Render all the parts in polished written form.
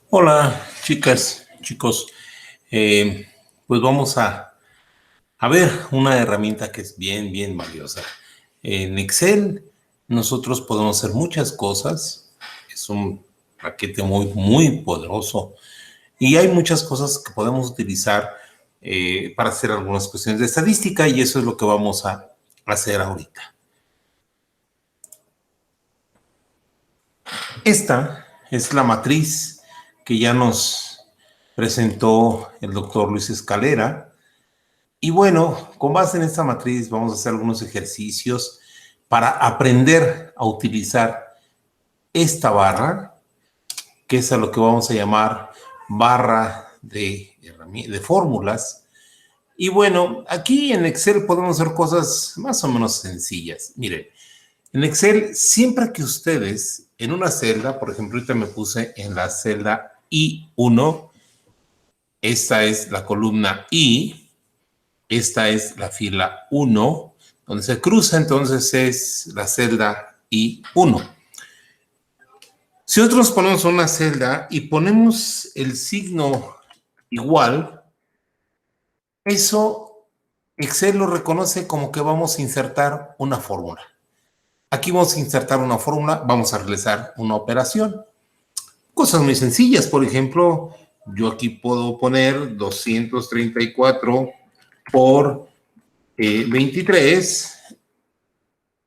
Hola, chicas, chicos. Pues vamos a ver una herramienta que es bien, bien valiosa. En Excel nosotros podemos hacer muchas cosas. Es un paquete muy, muy poderoso y hay muchas cosas que podemos utilizar para hacer algunas cuestiones de estadística y eso es lo que vamos a hacer ahorita. Esta es la matriz que ya nos presentó el doctor Luis Escalera. Y bueno, con base en esta matriz vamos a hacer algunos ejercicios para aprender a utilizar esta barra, que es a lo que vamos a llamar barra de fórmulas. Y bueno, aquí en Excel podemos hacer cosas más o menos sencillas. Miren, en Excel, siempre que ustedes en una celda, por ejemplo, ahorita me puse en la celda I1, esta es la columna I, esta es la fila 1, donde se cruza entonces es la celda I1. Si nosotros ponemos una celda y ponemos el signo igual, eso Excel lo reconoce como que vamos a insertar una fórmula. Aquí vamos a insertar una fórmula, vamos a realizar una operación. Cosas muy sencillas, por ejemplo, yo aquí puedo poner 234 por 23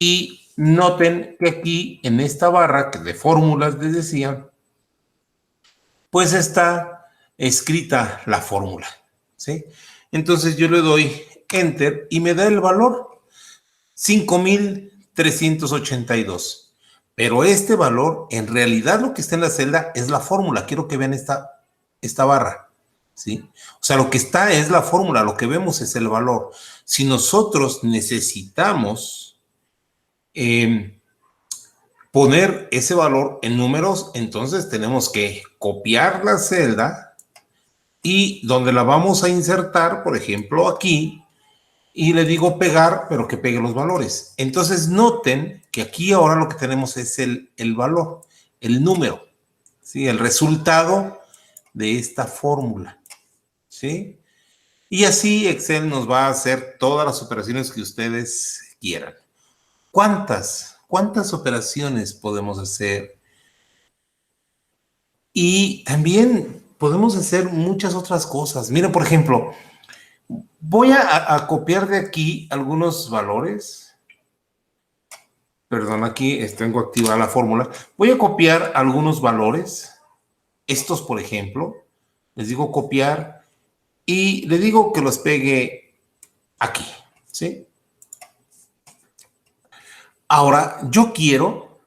y noten que aquí en esta barra que de fórmulas les decía, pues está escrita la fórmula, ¿sí? Entonces yo le doy Enter y me da el valor 5,382. Pero este valor, en realidad lo que está en la celda es la fórmula. Quiero que vean esta barra, ¿sí? O sea, lo que está es la fórmula, lo que vemos es el valor. Si nosotros necesitamos poner ese valor en números, entonces tenemos que copiar la celda y donde la vamos a insertar, por ejemplo, aquí, y le digo pegar, pero que pegue los valores. Entonces noten que aquí ahora lo que tenemos es el valor, el número, ¿sí? El resultado de esta fórmula, ¿sí? Y así Excel nos va a hacer todas las operaciones que ustedes quieran. ¿Cuántas operaciones podemos hacer? Y también podemos hacer muchas otras cosas. Miren, por ejemplo, voy a copiar de aquí algunos valores. Perdón, aquí tengo activada la fórmula. Voy a copiar algunos valores. Estos, por ejemplo, les digo copiar y le digo que los pegue aquí, ¿sí? Ahora, yo quiero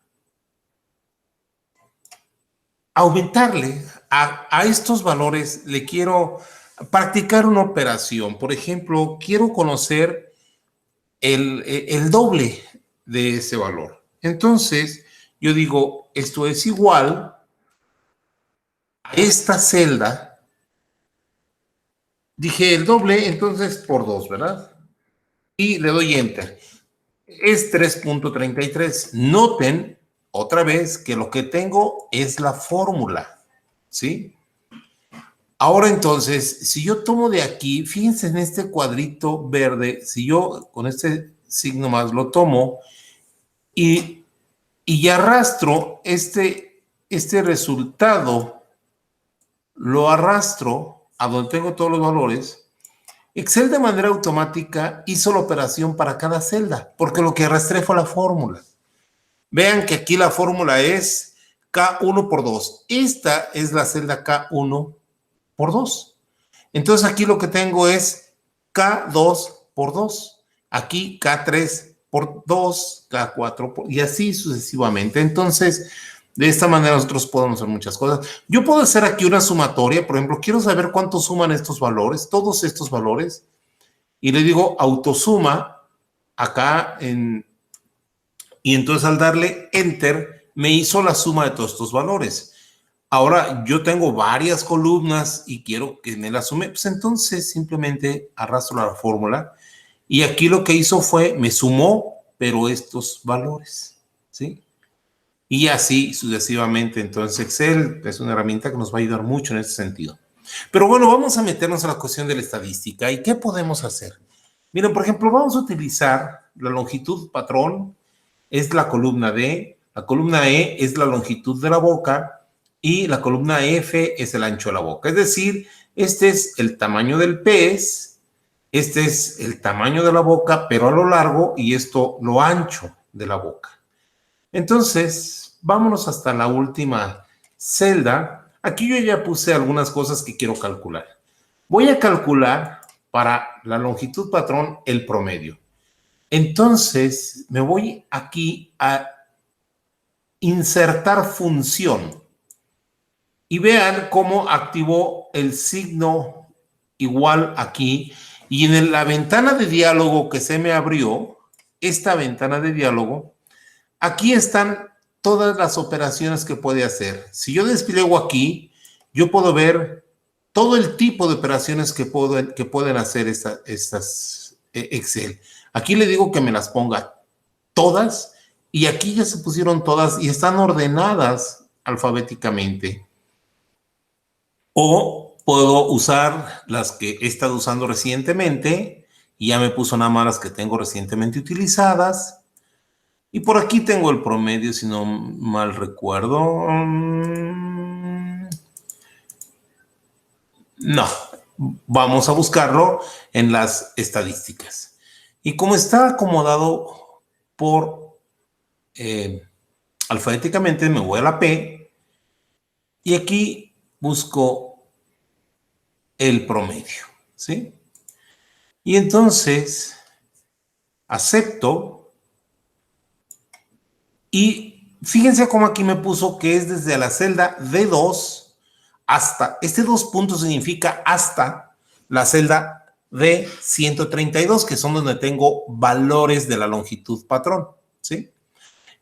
aumentarle a estos valores, le quiero practicar una operación. Por ejemplo, quiero conocer el doble de ese valor. Entonces, yo digo, esto es igual a esta celda. Dije el doble, entonces por 2, ¿verdad? Y le doy Enter. Es 3,33. Noten otra vez que lo que tengo es la fórmula, ¿sí? Ahora entonces, si yo tomo de aquí, fíjense en este cuadrito verde, si yo con este signo más lo tomo y, y arrastro este resultado, lo arrastro a donde tengo todos los valores, Excel de manera automática hizo la operación para cada celda, porque lo que arrastré fue la fórmula. Vean que aquí la fórmula es K1 por 2. Esta es la celda K1 por 2. Entonces aquí lo que tengo es K2 por 2. Aquí K3 por 2, K4 por, y así sucesivamente. Entonces, de esta manera nosotros podemos hacer muchas cosas. Yo puedo hacer aquí una sumatoria, por ejemplo, quiero saber cuánto suman estos valores, todos estos valores, y le digo autosuma acá y entonces al darle enter me hizo la suma de todos estos valores. Ahora yo tengo varias columnas y quiero que me la sume, pues entonces simplemente arrastro la fórmula y aquí lo que hizo fue me sumó, pero estos valores, ¿sí? y así sucesivamente. Entonces Excel es una herramienta que nos va a ayudar mucho en ese sentido. Pero bueno, vamos a meternos a la cuestión de la estadística. ¿Y qué podemos hacer? Miren, por ejemplo, vamos a utilizar la longitud patrón, es la columna D, la columna E es la longitud de la boca y la columna F es el ancho de la boca. Es decir, este es el tamaño del pez, este es el tamaño de la boca, pero a lo largo, y esto lo ancho de la boca. Entonces, vámonos hasta la última celda. Aquí yo ya puse algunas cosas que quiero calcular. Voy a calcular para la longitud patrón el promedio. Entonces, me voy aquí a insertar función. Y vean cómo activó el signo igual aquí. Y en la ventana de diálogo que se me abrió, esta ventana de diálogo, aquí están todas las operaciones que puede hacer. Si yo despliego aquí, yo puedo ver todo el tipo de operaciones que pueden hacer estas Excel. Aquí le digo que me las ponga todas y aquí ya se pusieron todas y están ordenadas alfabéticamente. O puedo usar las que he estado usando recientemente y ya me puso nada más las que tengo recientemente utilizadas. Y por aquí tengo el promedio, si no mal recuerdo. No, vamos a buscarlo en las estadísticas. Y como está acomodado por alfabéticamente, me voy a la P y aquí busco el promedio, ¿sí? Y entonces acepto y fíjense cómo aquí me puso que es desde la celda D2 hasta, este 2 puntos significa hasta la celda D132, que son donde tengo valores de la longitud patrón, ¿sí?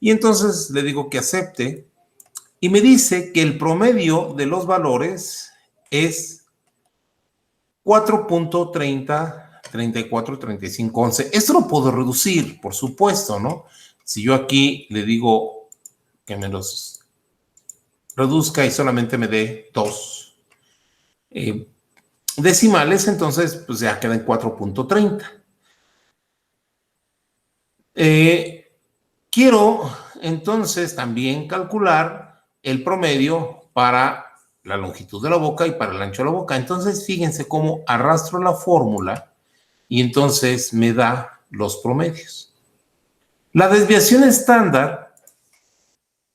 Y entonces le digo que acepte y me dice que el promedio de los valores es 4.30, 34, 35, 11. Esto lo puedo reducir, por supuesto, ¿no? Si yo aquí le digo que me los reduzca y solamente me dé 2 decimales, entonces pues ya queda en 4.30. Quiero entonces también calcular el promedio para la longitud de la boca y para el ancho de la boca. Entonces fíjense cómo arrastro la fórmula y entonces me da los promedios. La desviación estándar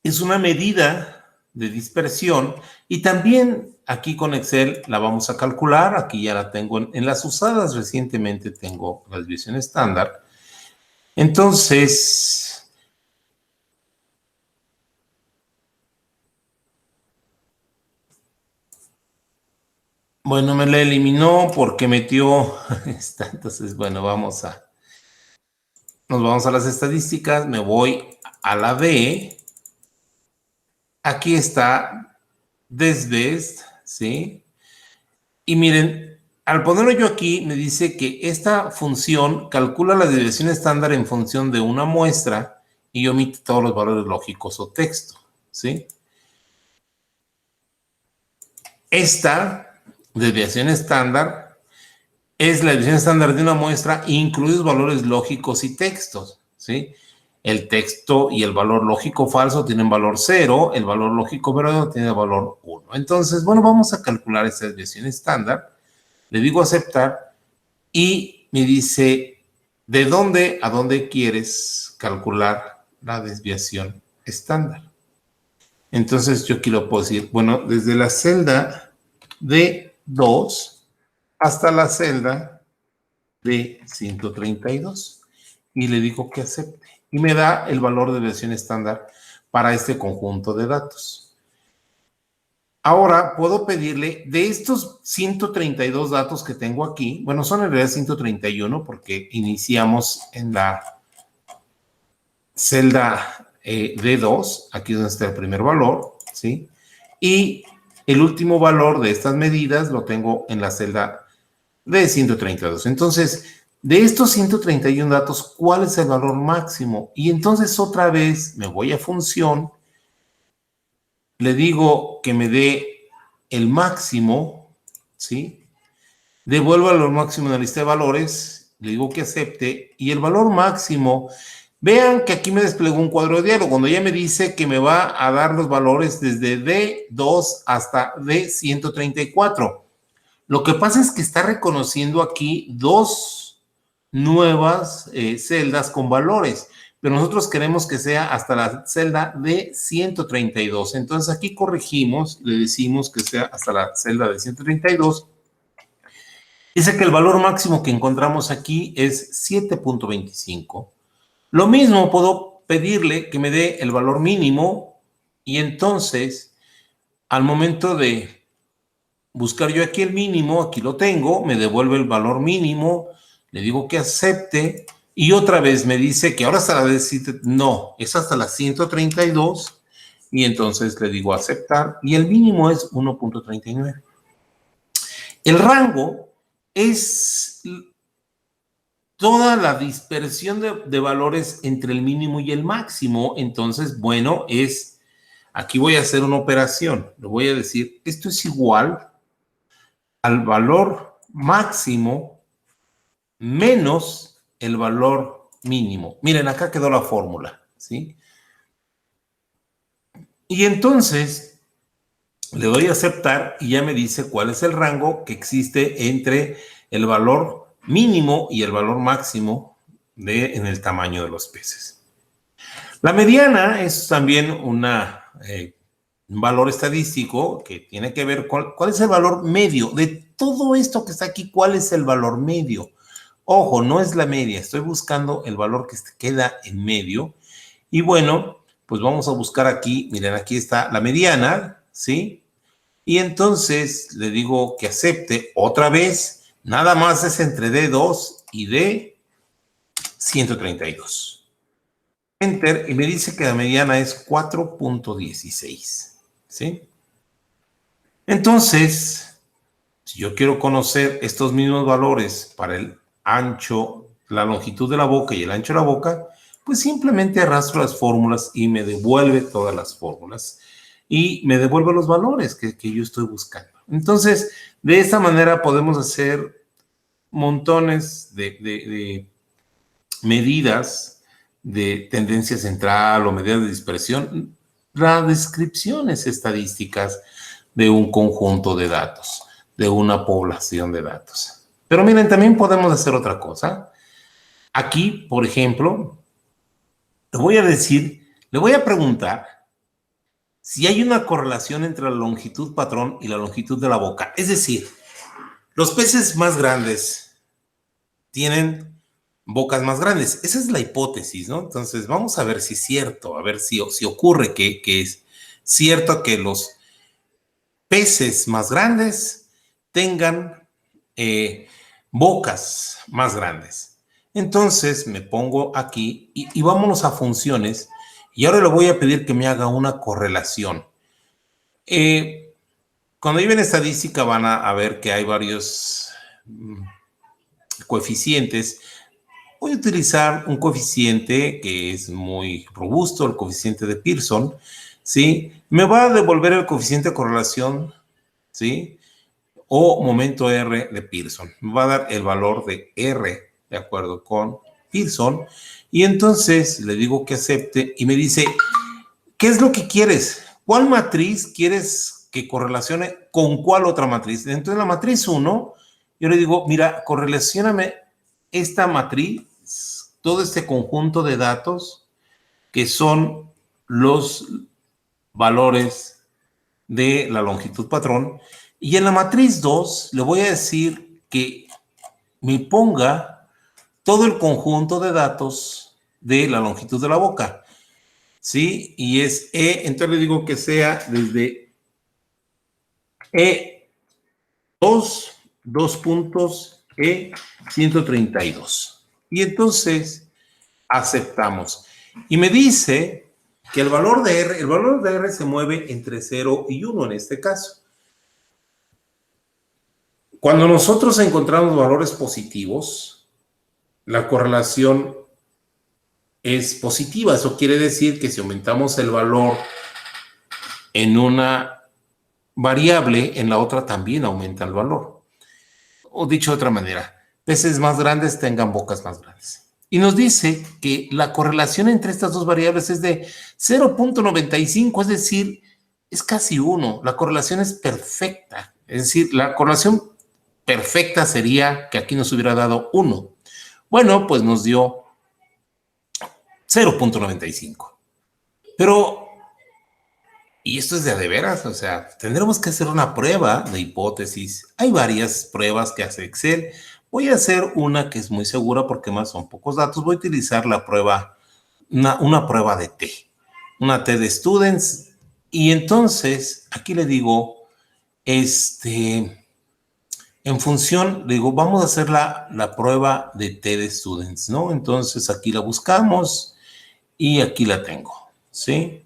es una medida de dispersión y también aquí con Excel la vamos a calcular. Aquí ya la tengo en las usadas recientemente, tengo la desviación estándar. Entonces, bueno, me la eliminó porque metió esta. Entonces, bueno, nos vamos a las estadísticas, me voy a la B. Aquí está desbest, ¿sí? Y miren, al ponerlo yo aquí, me dice que esta función calcula la desviación estándar en función de una muestra y omite todos los valores lógicos o texto, ¿sí? Esta desviación estándar es la desviación estándar de una muestra, incluidos valores lógicos y textos, ¿sí? El texto y el valor lógico falso tienen valor 0, el valor lógico verdadero tiene valor 1. Entonces, bueno, vamos a calcular esta desviación estándar. Le digo aceptar y me dice, ¿de dónde a dónde quieres calcular la desviación estándar? Entonces, yo aquí lo puedo decir, bueno, desde la celda D2 hasta la celda D132 y le digo que acepte y me da el valor de desviación estándar para este conjunto de datos. Ahora puedo pedirle de estos 132 datos que tengo aquí, bueno, son en realidad 131 porque iniciamos en la celda D2, aquí es donde está el primer valor, ¿sí? Y el último valor de estas medidas lo tengo en la celda D132. Entonces, de estos 131 datos, ¿cuál es el valor máximo? Y entonces otra vez me voy a función le digo que me dé el máximo, ¿sí? Devuelvo el valor máximo en la lista de valores, le digo que acepte, y el valor máximo, vean que aquí me desplegó un cuadro de diálogo, cuando ya me dice que me va a dar los valores desde D2 hasta D134. Lo que pasa es que está reconociendo aquí dos nuevas celdas con valores, pero nosotros queremos que sea hasta la celda de 132. Entonces aquí corregimos, le decimos que sea hasta la celda de 132. Dice que el valor máximo que encontramos aquí es 7.25. Lo mismo puedo pedirle que me dé el valor mínimo y entonces al momento de buscar yo aquí el mínimo, aquí lo tengo, me devuelve el valor mínimo, le digo que acepte y otra vez me dice que ahora hasta la de 7, no, es hasta la 132 y entonces le digo aceptar y el mínimo es 1.39. El rango es toda la dispersión de valores entre el mínimo y el máximo. Entonces, bueno, aquí voy a hacer una operación. Le voy a decir, esto es igual al valor máximo menos el valor mínimo. Miren, acá quedó la fórmula, ¿sí? Y entonces le doy a aceptar y ya me dice cuál es el rango que existe entre el valor mínimo y el valor máximo en el tamaño de los peces. La mediana es también un valor estadístico que tiene que ver con cuál es el valor medio de todo esto que está aquí. ¿Cuál es el valor medio? Ojo, no es la media, estoy buscando el valor que queda en medio. Y bueno, pues vamos a buscar aquí, miren, aquí está la mediana, ¿sí? Y entonces le digo que acepte otra vez, nada más es entre D2 y D132. Enter y me dice que la mediana es 4.16, ¿sí? Entonces, si yo quiero conocer estos mismos valores para el ancho, la longitud de la boca y el ancho de la boca, pues simplemente arrastro las fórmulas y me devuelve todas las fórmulas y me devuelve los valores que yo estoy buscando. Entonces, de esta manera podemos hacer montones de medidas de tendencia central o medidas de dispersión, las descripciones estadísticas de un conjunto de datos, de una población de datos. Pero miren, también podemos hacer otra cosa. Aquí, por ejemplo, le voy a decir, le voy a preguntar si hay una correlación entre la longitud patrón y la longitud de la boca. Es decir, los peces más grandes tienen bocas más grandes. Esa es la hipótesis, ¿no? Entonces, vamos a ver si es cierto, a ver si ocurre que es cierto que los peces más grandes tengan bocas más grandes. Entonces, me pongo aquí y vámonos a funciones y ahora le voy a pedir que me haga una correlación. Cuando lleven estadística van a ver que hay varios coeficientes. Voy a utilizar un coeficiente que es muy robusto, el coeficiente de Pearson, ¿sí? Me va a devolver el coeficiente de correlación, ¿sí? O momento R de Pearson. Me va a dar el valor de R, de acuerdo con Pearson. Y entonces le digo que acepte y me dice, ¿qué es lo que quieres? ¿Cuál matriz quieres que correlacione con cuál otra matriz? Dentro de la matriz 1, yo le digo, mira, correlacióname esta matriz, todo este conjunto de datos que son los valores de la longitud patrón. Y en la matriz 2 le voy a decir que me ponga todo el conjunto de datos de la longitud de la boca. ¿Sí? Y es E, entonces le digo que sea desde E2, 2 puntos, E132. Y entonces aceptamos. Y me dice que el valor de R se mueve entre 0 y 1 en este caso. Cuando nosotros encontramos valores positivos, la correlación es positiva. Eso quiere decir que si aumentamos el valor en una variable, en la otra también aumenta el valor. O dicho de otra manera, peces más grandes tengan bocas más grandes. Y nos dice que la correlación entre estas dos variables es de 0.95, es decir, es casi 1. La correlación es perfecta. Es decir, la correlación perfecta sería que aquí nos hubiera dado 1. Bueno, pues nos dio 0.95. Pero, y esto es de veras, o sea, tendremos que hacer una prueba de hipótesis. Hay varias pruebas que hace Excel. Voy a hacer una que es muy segura porque más son pocos datos. Voy a utilizar la prueba, una prueba de T, una T de Students. Y entonces, aquí le digo, en función, le digo, vamos a hacer la prueba de T de Students, ¿no? Entonces, aquí la buscamos y aquí la tengo, ¿sí?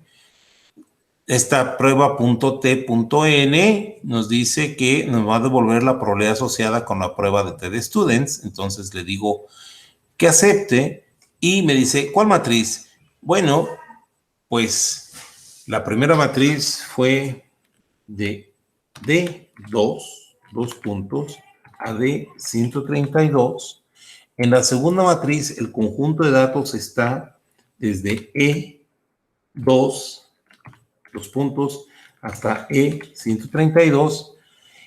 Esta prueba .t.n nos dice que nos va a devolver la probabilidad asociada con la prueba de T de Students. Entonces le digo que acepte y me dice, ¿cuál matriz? Bueno, pues la primera matriz fue de D2, dos puntos, a D132. En la segunda matriz, el conjunto de datos está desde E2, los puntos, hasta E132.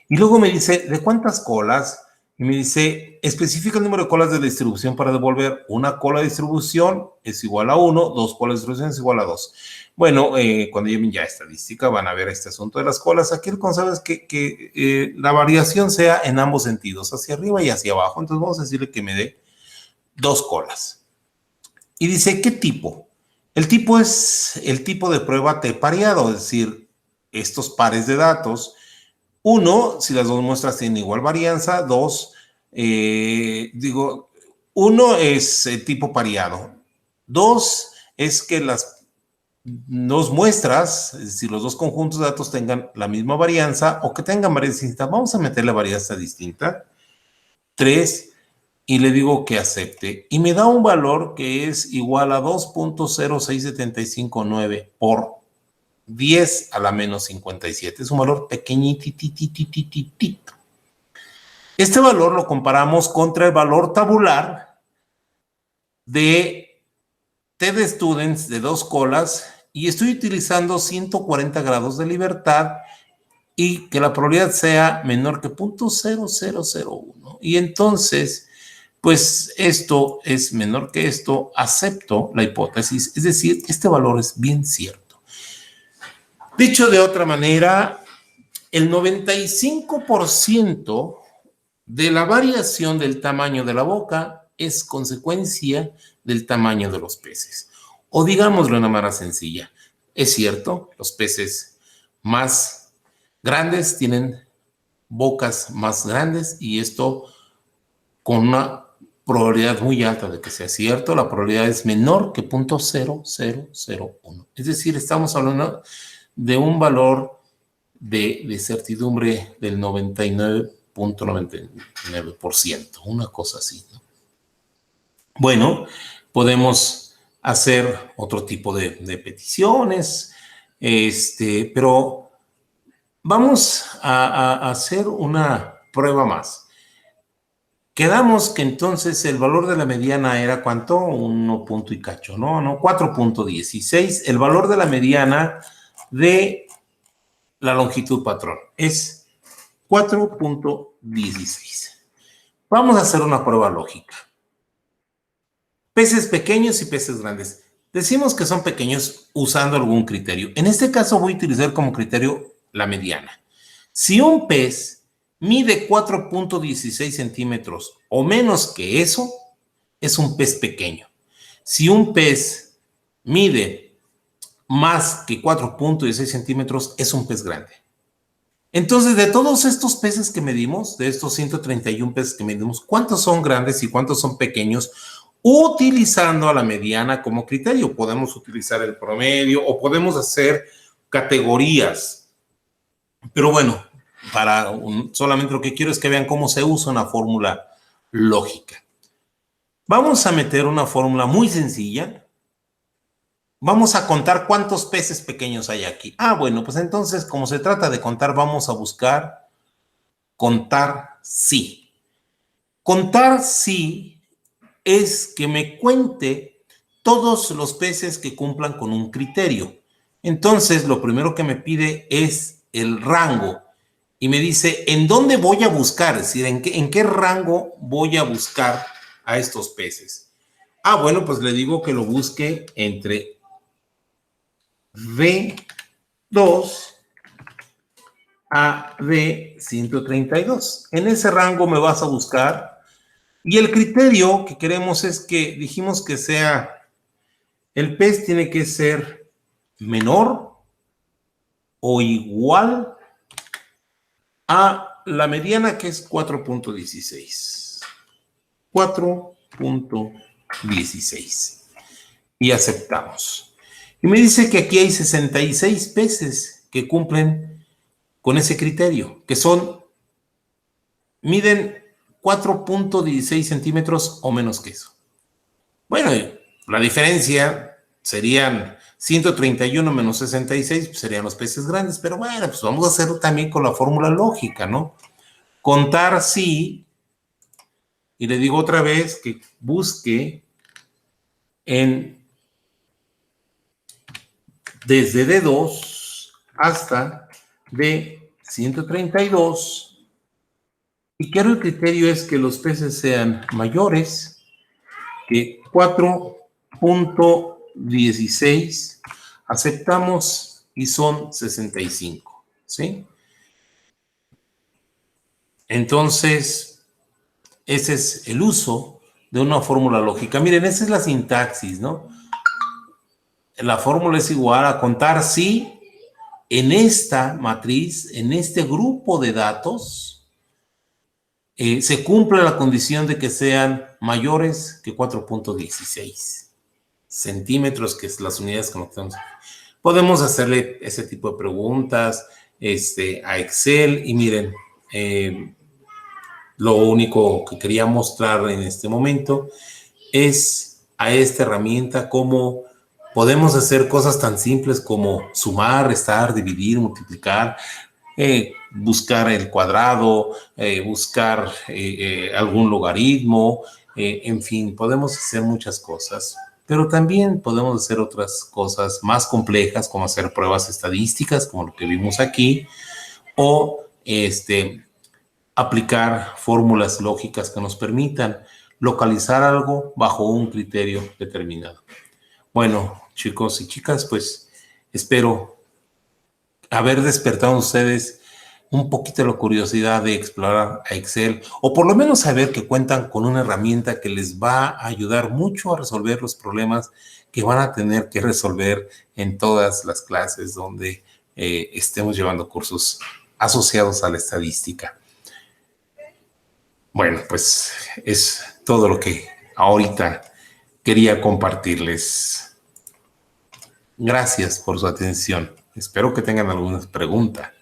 Y luego me dice, ¿de cuántas colas? Y me dice, especifica el número de colas de la distribución para devolver. Una cola de distribución es igual a 1, dos colas de distribución es igual a 2. Bueno, cuando lleven ya estadística van a ver este asunto de las colas. Aquí el concepto es que la variación sea en ambos sentidos, hacia arriba y hacia abajo. Entonces vamos a decirle que me dé 2 colas. Y dice, ¿qué tipo? El tipo es el tipo de prueba T pareado, es decir, estos pares de datos. 1, si las dos muestras tienen igual varianza. 2, 1 es el tipo pareado. 2 es que las dos muestras, es decir, los dos conjuntos de datos tengan la misma varianza o que tengan varianza distinta. Vamos a meterle varianza distinta. 3, y le digo que acepte. Y me da un valor que es igual a 2.06759 por 10 a la menos 57. Es un valor pequeñititititititito. Este valor lo comparamos contra el valor tabular de T de Students de 2 colas y estoy utilizando 140 grados de libertad y que la probabilidad sea menor que 0.0001. Y entonces, pues esto es menor que esto, acepto la hipótesis, es decir, este valor es bien cierto. Dicho de otra manera, el 95% de la variación del tamaño de la boca es consecuencia del tamaño de los peces. O digámoslo de una manera sencilla, es cierto, los peces más grandes tienen bocas más grandes y esto con una probabilidad muy alta de que sea cierto, la probabilidad es menor que 0.0001. Es decir, estamos hablando de un valor de certidumbre del 99.99%, una cosa así, ¿no? Bueno, podemos hacer otro tipo de peticiones, pero vamos a hacer una prueba más. Quedamos que entonces el valor de la mediana era ¿cuánto? 1 punto y cacho, ¿no? 4.16. El valor de la mediana de la longitud patrón es 4.16. Vamos a hacer una prueba lógica. Peces pequeños y peces grandes. Decimos que son pequeños usando algún criterio. En este caso voy a utilizar como criterio la mediana. Si un pez mide 4.16 centímetros o menos que eso, es un pez pequeño. Si un pez mide más que 4.16 centímetros, es un pez grande. Entonces, de todos estos peces que medimos, de estos 131 peces que medimos, ¿cuántos son grandes y cuántos son pequeños? Utilizando a la mediana como criterio. Podemos utilizar el promedio o podemos hacer categorías. Pero bueno, solamente lo que quiero es que vean cómo se usa una fórmula lógica. Vamos a meter una fórmula muy sencilla, vamos a contar cuántos peces pequeños hay aquí. Ah, bueno, pues entonces, como se trata de contar, vamos a buscar contar sí. Contar sí es que me cuente todos los peces que cumplan con un criterio. Entonces, lo primero que me pide es el rango y me dice, ¿en dónde voy a buscar? Es decir, ¿en qué rango voy a buscar a estos peces? Ah, bueno, pues le digo que lo busque entre V2 a V132. En ese rango me vas a buscar. Y el criterio que queremos es que dijimos que sea, el pez tiene que ser menor o igual a la mediana, que es 4.16. 4.16. Y aceptamos. Y me dice que aquí hay 66 peces que cumplen con ese criterio, que miden 4.16 centímetros o menos que eso. Bueno, la diferencia serían 131 menos 66, pues serían los peces grandes, pero bueno, pues vamos a hacerlo también con la fórmula lógica, ¿no? Contar sí, y le digo otra vez que busque desde D2 hasta D132, y quiero el criterio es que los peces sean mayores que 4.16, aceptamos y son 65, ¿sí? Entonces, ese es el uso de una fórmula lógica. Miren, esa es la sintaxis, ¿no? La fórmula es igual a contar si en esta matriz, en este grupo de datos, se cumple la condición de que sean mayores que 4.16 centímetros, que es las unidades que nos tenemos. Podemos hacerle ese tipo de preguntas a Excel y miren, lo único que quería mostrar en este momento es a esta herramienta cómo podemos hacer cosas tan simples como sumar, restar, dividir, multiplicar, buscar el cuadrado, buscar algún logaritmo, en fin, podemos hacer muchas cosas. Pero también podemos hacer otras cosas más complejas, como hacer pruebas estadísticas, como lo que vimos aquí, o aplicar fórmulas lógicas que nos permitan localizar algo bajo un criterio determinado. Bueno, chicos y chicas, pues espero haber despertado en ustedes un poquito la curiosidad de explorar a Excel, o por lo menos saber que cuentan con una herramienta que les va a ayudar mucho a resolver los problemas que van a tener que resolver en todas las clases donde estemos llevando cursos asociados a la estadística. Bueno, pues es todo lo que ahorita quería compartirles. Gracias por su atención. Espero que tengan alguna pregunta.